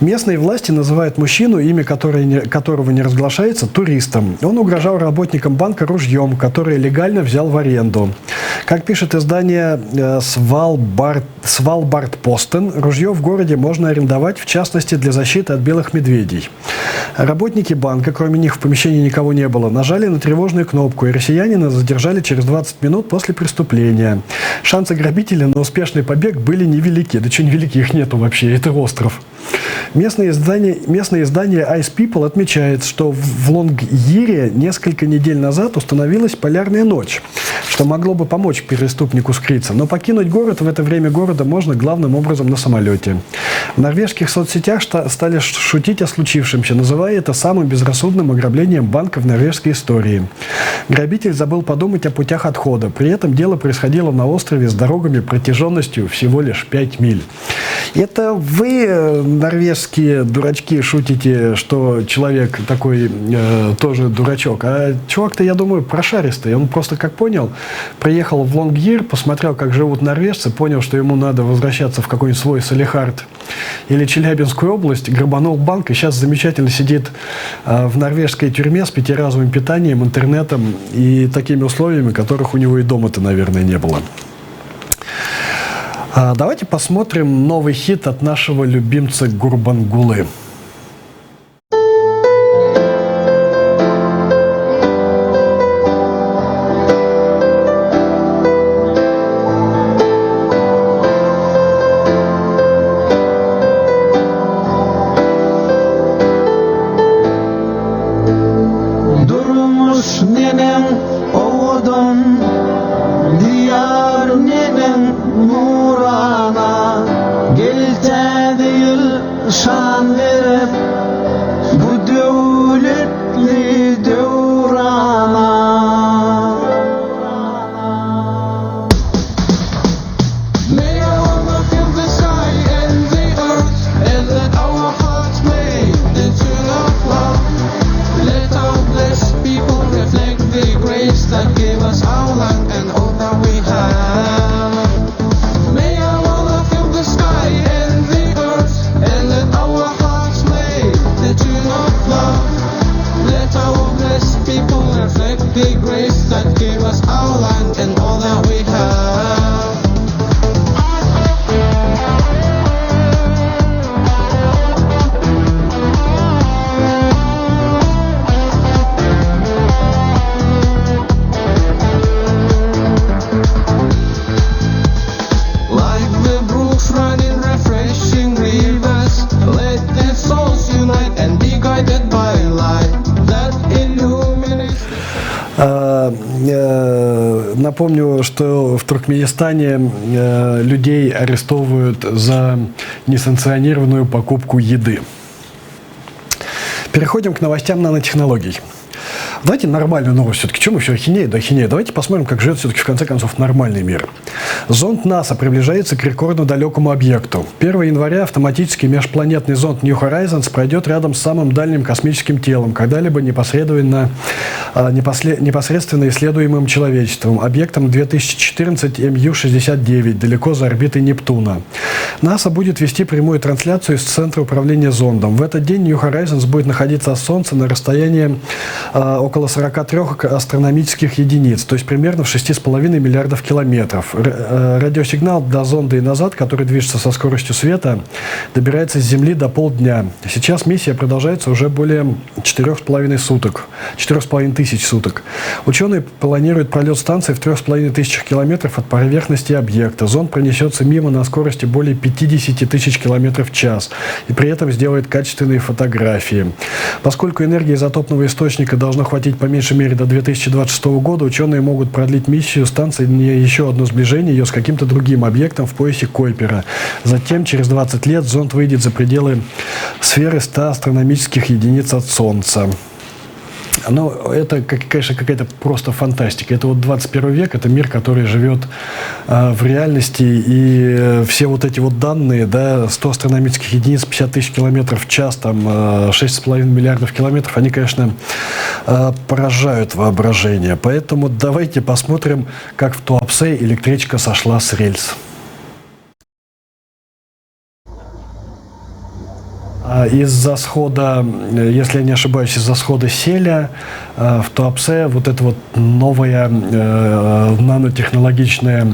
Местные власти называют мужчину, имя которого не разглашается, туристом. Он угрожал работникам банка ружьем, которое легально взял в аренду. Как пишет издание «Свалбард-Постен», ружье в городе можно арендовать, в частности, для защиты от белых медведей. Работники банка, кроме них в помещении никого не было, нажали на тревожную кнопку, и россиянина задержали через 20 минут после преступления. Шансы грабителя на успешный побег были невелики. Да что невелики, их нету вообще, это остров. Местное издание Ice People отмечает, что в Лонгйире несколько недель назад установилась полярная ночь, что могло бы помочь преступнику скрыться. Но покинуть город в это время города можно главным образом на самолете. В норвежских соцсетях стали шутить о случившемся, называя это самым безрассудным ограблением банка в норвежской истории. Грабитель забыл подумать о путях отхода. При этом дело происходило на острове с дорогами протяженностью всего лишь 5 миль. Это вы, норвежские дурачки, шутите, что человек такой тоже дурачок. А чувак-то, я думаю, прошаристый. Он просто как понял, приехал в Лонгйир, посмотрел, как живут норвежцы, понял, что ему надо возвращаться в какой-нибудь свой Салехард или Челябинскую область, грабанул банк и сейчас замечательно сидит в норвежской тюрьме с 5-разовым питанием, интернетом и такими условиями, которых у него и дома-то, наверное, не было. Давайте посмотрим новый хит от нашего любимца Гурбангулы. Напомню, что в Туркменистане людей арестовывают за несанкционированную покупку еды. Переходим к новостям нанотехнологий. Давайте нормальную новость все-таки. Чего мы все ахинея да ахинея? Давайте посмотрим, как живет все-таки в конце концов нормальный мир. Зонд НАСА приближается к рекордно далекому объекту. 1 января автоматический межпланетный зонд New Horizons пройдет рядом с самым дальним космическим телом, когда-либо непосредственно исследуемым человечеством, объектом 2014 МЮ-69, далеко за орбитой Нептуна. НАСА будет вести прямую трансляцию из центра управления зондом. В этот день New Horizons будет находиться от Солнца на расстоянии около 43 астрономических единиц, то есть примерно в 6,5 миллиардов километров. Радиосигнал до зонда и назад, который движется со скоростью света, добирается с Земли до полдня. Сейчас миссия продолжается уже более 4,5 тысяч суток. Ученые планируют пролет станции в 3,5 тысячах километров от поверхности объекта. Зонд пронесется мимо на скорости более 50 тысяч километров в час и при этом сделает качественные фотографии. Поскольку энергии изотопного источника должно хватить по меньшей мере до 2026 года, ученые могут продлить миссию станции на еще одно сближение ее с каким-то другим объектом в поясе Койпера. Затем, через 20 лет, зонд выйдет за пределы сферы 100 астрономических единиц от Солнца. Но это, конечно, какая-то просто фантастика. Это вот 21 век, это мир, который живет в реальности, и все вот эти вот данные, да, 100 астрономических единиц, 50 тысяч километров в час, там 6,5 миллиардов километров, они, конечно, поражают воображение. Поэтому давайте посмотрим, как в Туапсе электричка сошла с рельс. Из-за схода, если я не ошибаюсь, из-за схода селя в Туапсе вот эта вот новая нанотехнологичная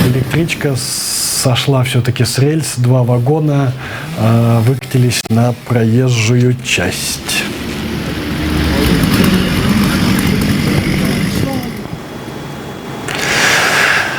электричка сошла все-таки с рельс, 2 вагона выкатились на проезжую часть.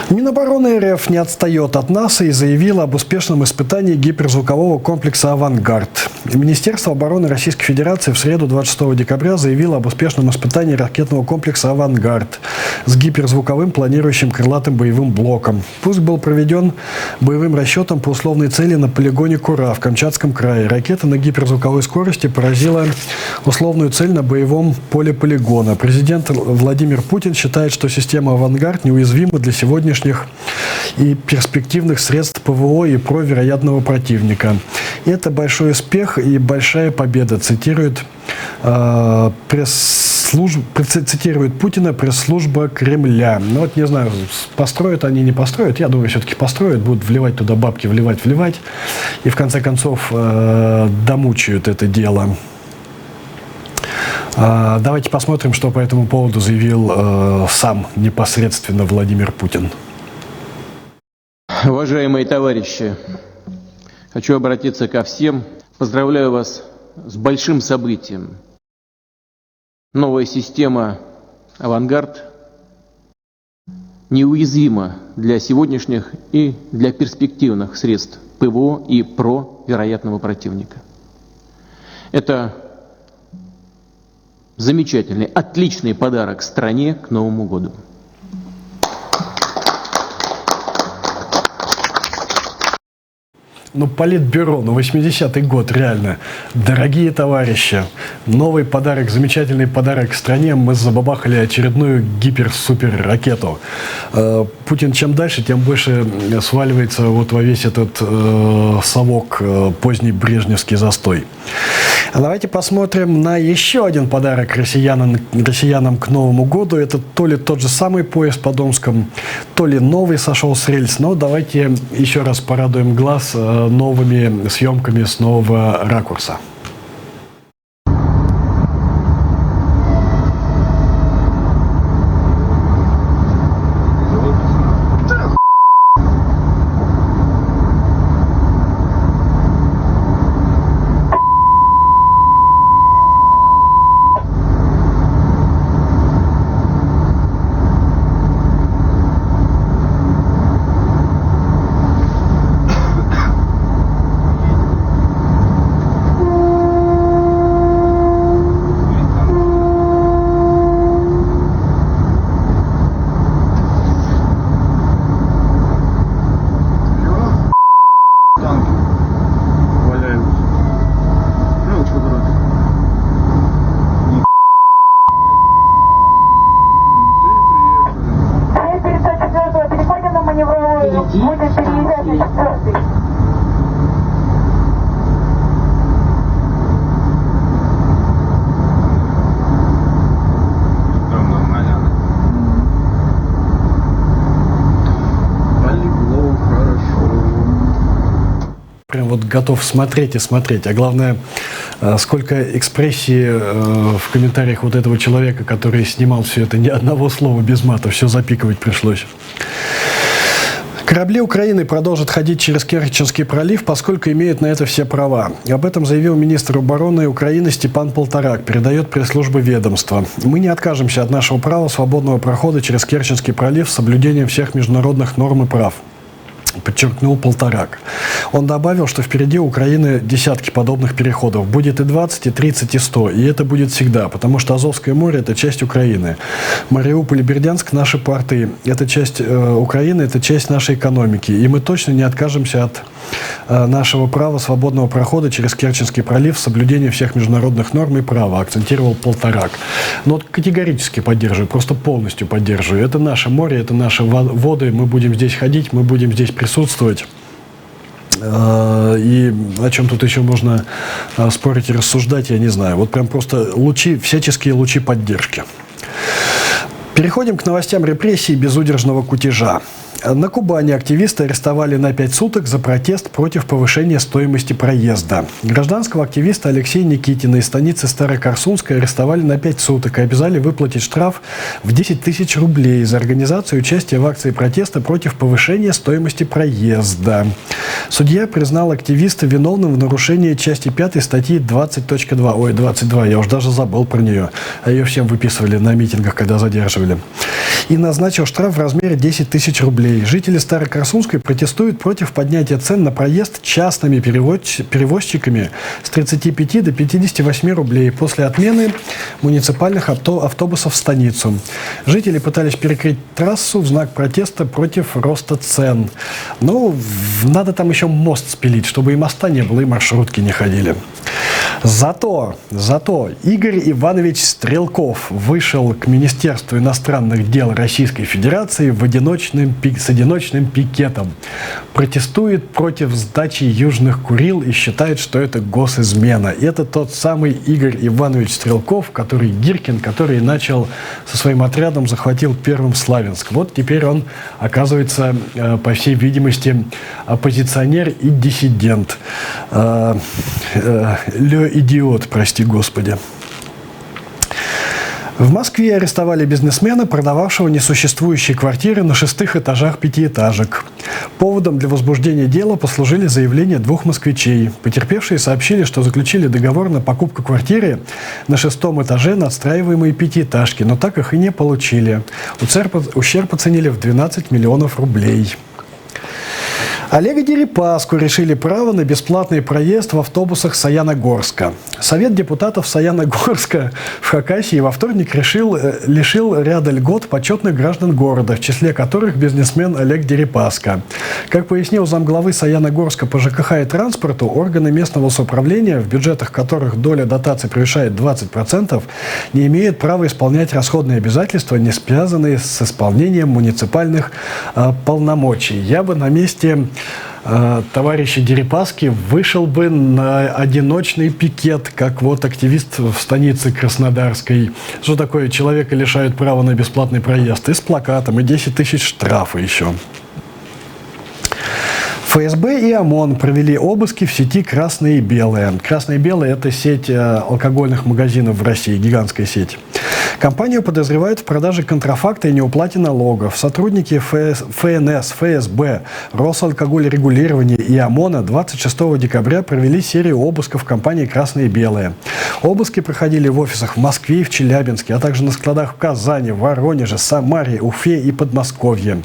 Минобороны РФ не отстает от НАСА и заявила об успешном испытании гиперзвукового комплекса «Авангард». Министерство обороны Российской Федерации в среду 26 декабря заявило об успешном испытании ракетного комплекса «Авангард» с гиперзвуковым планирующим крылатым боевым блоком. Пуск был проведен боевым расчетом по условной цели на полигоне Кура в Камчатском крае. Ракета на гиперзвуковой скорости поразила условную цель на боевом поле полигона. Президент Владимир Путин считает, что система «Авангард» неуязвима для сегодняшних и перспективных средств ПВО и ПРО вероятного противника. Это большой успех и большая победа, цитирует Путина пресс-служба Кремля. Ну вот не знаю, построят они, не построят. Я думаю, все-таки построят, будут вливать туда бабки, вливать. И в конце концов домучают это дело. Давайте посмотрим, что по этому поводу заявил сам непосредственно Владимир Путин. Уважаемые товарищи, хочу обратиться ко всем. Поздравляю вас с большим событием. Новая система «Авангард» неуязвима для сегодняшних и для перспективных средств ПВО и ПРО вероятного противника. Это замечательный, отличный подарок стране к Новому году. Ну, Политбюро, 80-й год, реально. Дорогие товарищи, новый подарок, замечательный подарок стране. Мы забабахали очередную гипер-супер-ракету. Путин чем дальше, тем больше сваливается вот во весь этот совок, поздний брежневский застой. А давайте посмотрим на еще один подарок россиянам к Новому году. Это то ли тот же самый поезд по Домскому, то ли новый сошел с рельс. Но давайте еще раз порадуем глаз новыми съемками с нового ракурса. Прям вот готов смотреть и смотреть. А главное, сколько экспрессии в комментариях вот этого человека, который снимал все это, ни одного слова без мата, все запикивать пришлось. Корабли Украины продолжат ходить через Керченский пролив, поскольку имеют на это все права. Об этом заявил министр обороны Украины Степан Полторак, передает пресс-служба ведомства. Мы не откажемся от нашего права свободного прохода через Керченский пролив с соблюдением всех международных норм и прав, подчеркнул Полторак. Он добавил, что впереди у Украины десятки подобных переходов. Будет и 20, и 30, и 100. И это будет всегда, потому что Азовское море – это часть Украины. Мариуполь и Бердянск – наши порты. Это часть Украины, это часть нашей экономики. И мы точно не откажемся от нашего права свободного прохода через Керченский пролив с соблюдением всех международных норм и права, акцентировал Полторак. Но вот категорически поддерживаю, просто полностью поддерживаю. Это наше море, это наши воды. Мы будем здесь ходить, мы будем здесь присутствовать. И о чем тут еще можно спорить и рассуждать, я не знаю. Вот прям просто лучи, всяческие лучи поддержки. Переходим к новостям репрессий и безудержного кутежа. На Кубани активисты арестовали на 5 суток за протест против повышения стоимости проезда. Гражданского активиста Алексея Никитина из станицы Старокарсунской арестовали на 5 суток и обязали выплатить штраф в 10 тысяч рублей за организацию участия в акции протеста против повышения стоимости проезда. Судья признал активиста виновным в нарушении части 5 статьи 20.2. Ой, 22, я уж даже забыл про нее. А ее всем выписывали на митингах, когда задерживали. И назначил штраф в размере 10 тысяч рублей. Жители Старокарсунской протестуют против поднятия цен на проезд частными перевозчиками с 35 до 58 рублей после отмены муниципальных автобусов в станицу. Жители пытались перекрыть трассу в знак протеста против роста цен. Но надо там еще мост спилить, чтобы и моста не было, и маршрутки не ходили. Зато Игорь Иванович Стрелков вышел к Министерству иностранных дел Российской Федерации с одиночным пикетом. Протестует против сдачи Южных Курил и считает, что это госизмена. Это тот самый Игорь Иванович Стрелков, Гиркин, который начал со своим отрядом, захватил первым Славянск. Вот теперь он, оказывается, по всей видимости, оппозиционер и диссидент. Идиот, прости господи. В Москве арестовали бизнесмена, продававшего несуществующие квартиры на 6-х этажах пятиэтажек. Поводом для возбуждения дела послужили заявления 2 москвичей. Потерпевшие сообщили, что заключили договор на покупку квартиры на 6-м этаже надстраиваемой пятиэтажки, но так их и не получили. Ущерб оценили в 12 миллионов рублей. Олега Дерипаску решили право на бесплатный проезд в автобусах Саяногорска. Совет депутатов Саяногорска в Хакасии во вторник лишил ряда льгот почетных граждан города, в числе которых бизнесмен Олег Дерипаска. Как пояснил замглавы Саяногорска по ЖКХ и транспорту, органы местного самоуправления, в бюджетах которых доля дотаций превышает 20%, не имеют права исполнять расходные обязательства, не связанные с исполнением муниципальных полномочий. Я бы на месте товарища Дерипаски вышел бы на одиночный пикет, как вот активист в станице Краснодарской. Что такое? Человека лишают права на бесплатный проезд. И с плакатом, и 10 тысяч штрафа еще. ФСБ и ОМОН провели обыски в сети «Красное и белое». «Красное и белое» – это сеть алкогольных магазинов в России, гигантская сеть. Компанию подозревают в продаже контрафакта и неуплате налогов. Сотрудники ФНС, ФСБ, Росалкогольрегулирования и ОМОНа 26 декабря провели серию обысков компании «Красное и белое». Обыски проходили в офисах в Москве и в Челябинске, а также на складах в Казани, Воронеже, Самаре, Уфе и Подмосковье.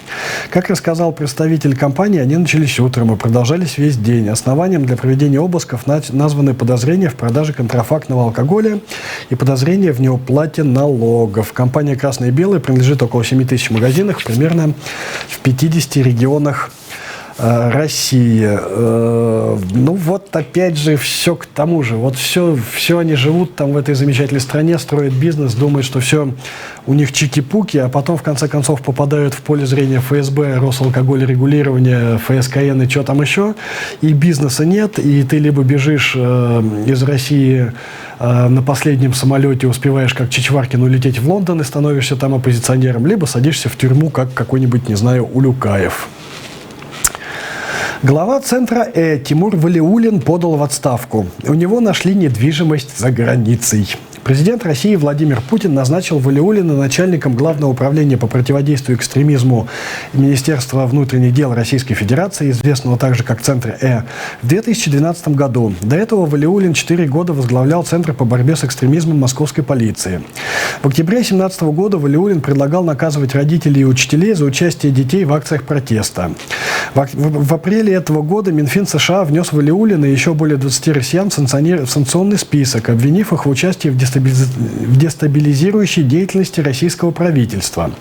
Как рассказал представитель компании, они начались утром и продолжались весь день. Основанием для проведения обысков названы подозрения в продаже контрафактного алкоголя и подозрения в неуплате налогов. Компания «Красное и белое» принадлежит около 7 тысяч магазинов, примерно в 50 регионах России. Ну вот опять же все к тому же. Вот все они живут там в этой замечательной стране, строят бизнес, думают, что все у них чики-пуки, а потом в конце концов попадают в поле зрения ФСБ, Росалкогольрегулирования, ФСКН и что там еще. И бизнеса нет, и ты либо бежишь из России на последнем самолете, успеваешь как Чичваркин улететь в Лондон и становишься там оппозиционером, либо садишься в тюрьму, как какой-нибудь, не знаю, Улюкаев. Глава центра Тимур Валиуллин подал в отставку. У него нашли недвижимость за границей. Президент России Владимир Путин назначил Валиуллина начальником Главного управления по противодействию экстремизму Министерства внутренних дел Российской Федерации, известного также как Центр в 2012 году. До этого Валиуллин 4 года возглавлял Центр по борьбе с экстремизмом Московской полиции. В октябре 2017 года Валиуллин предлагал наказывать родителей и учителей за участие детей в акциях протеста. В апреле этого года Минфин США внес Валиуллина и еще более 20 россиян в санкционный список, обвинив их в участии в дестабилизирующей деятельности российского правительства.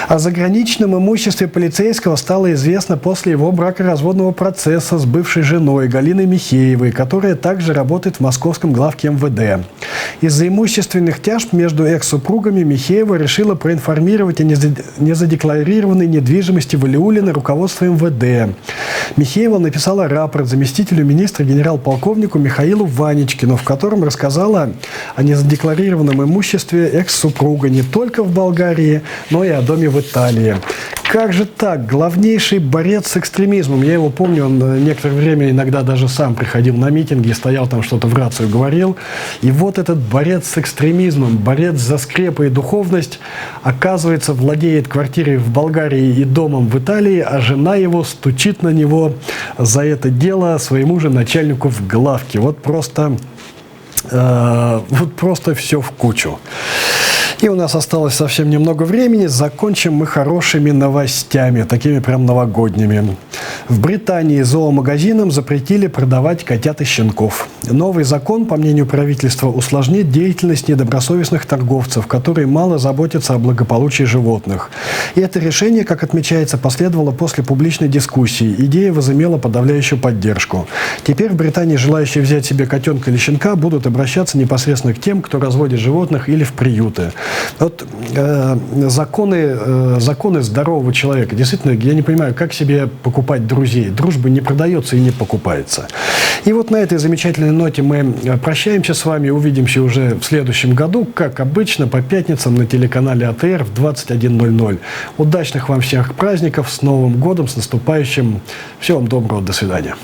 О заграничном имуществе полицейского стало известно после его бракоразводного процесса с бывшей женой Галиной Михеевой, которая также работает в московском главке МВД. Из-за имущественных тяжб между экс-супругами Михеева решила проинформировать о незадекларированной недвижимости Валиуллина руководство МВД. Михеева написала рапорт заместителю министра генерал-полковнику Михаилу Ваничкину, в котором рассказала о незадекларированном имуществе экс-супруга не только в Болгарии, но и о доме в Италии. Как же так? Главнейший борец с экстремизмом. Я его помню, он некоторое время иногда даже сам приходил на митинги, стоял там, что-то в рацию говорил. И вот этот борец с экстремизмом, борец за скрепы и духовность, оказывается, владеет квартирой в Болгарии и домом в Италии, а жена его стучит на него за это дело своему же начальнику в главке. Вот просто все в кучу. И у нас осталось совсем немного времени. Закончим мы хорошими новостями, такими прям новогодними. В Британии зоомагазинам запретили продавать котят и щенков. Новый закон, по мнению правительства, усложнит деятельность недобросовестных торговцев, которые мало заботятся о благополучии животных. И это решение, как отмечается, последовало после публичной дискуссии. Идея возымела подавляющую поддержку. Теперь в Британии желающие взять себе котенка или щенка будут обращаться непосредственно к тем, кто разводит животных или в приюты. Вот законы здорового человека. Действительно, я не понимаю, как себе покупать друзей. Дружба не продается и не покупается. И вот на этой замечательной ноте мы прощаемся с вами. Увидимся уже в следующем году, как обычно, по пятницам на телеканале АТР в 21:00. Удачных вам всех праздников, с Новым годом, с наступающим. Всего вам доброго, до свидания.